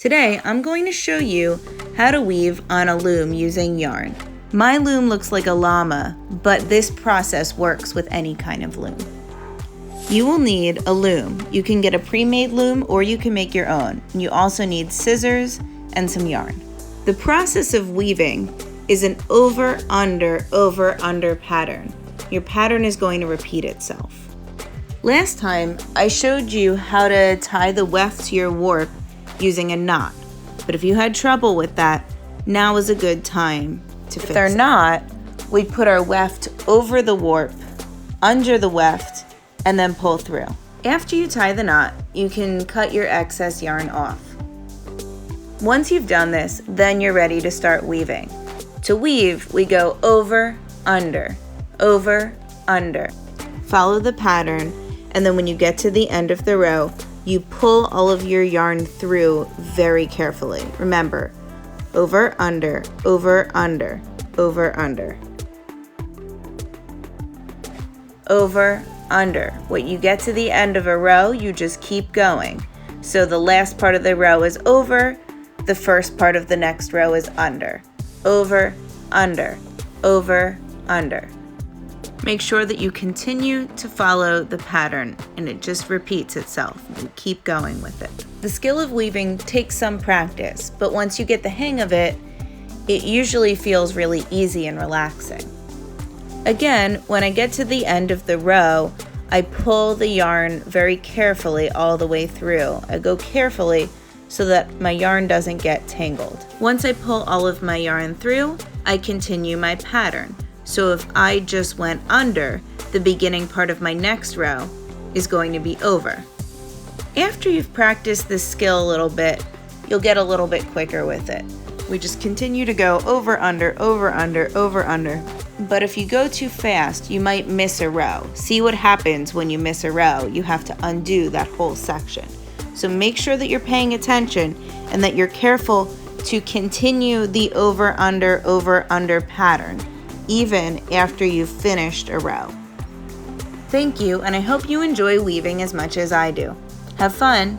Today, I'm going to show you how to weave on a loom using yarn. My loom looks like a llama, but this process works with any kind of loom. You will need a loom. You can get a pre-made loom or you can make your own. You also need scissors and some yarn. The process of weaving is an over, under pattern. Your pattern is going to repeat itself. Last time, I showed you how to tie the weft to your warp using a knot. But if you had trouble with that, now is a good time to fix it. With our knot, we put our weft over the warp, under the weft, and then pull through. After you tie the knot, you can cut your excess yarn off. Once you've done this, then you're ready to start weaving. To weave, we go over, under, under. Follow the pattern, and then when you get to the end of the row, you pull all of your yarn through very carefully. Remember, over, under, over, under, over, under. Over, under. When you get to the end of a row, you just keep going. So the last part of the row is over, the first part of the next row is under. Over, under, over, under. Make sure that you continue to follow the pattern and it just repeats itself. You keep going with it. The skill of weaving takes some practice, but once you get the hang of it, it usually feels really easy and relaxing. Again, when I get to the end of the row, I pull the yarn very carefully all the way through. I go carefully so that my yarn doesn't get tangled. Once I pull all of my yarn through, I continue my pattern. So if I just went under, the beginning part of my next row is going to be over. After you've practiced this skill a little bit, you'll get a little bit quicker with it. We just continue to go over, under, over, under, over, under. But if you go too fast, you might miss a row. See what happens when you miss a row. You have to undo that whole section. So make sure that you're paying attention and that you're careful to continue the over, under pattern, even after you've finished a row. Thank you, and I hope you enjoy weaving as much as I do. Have fun!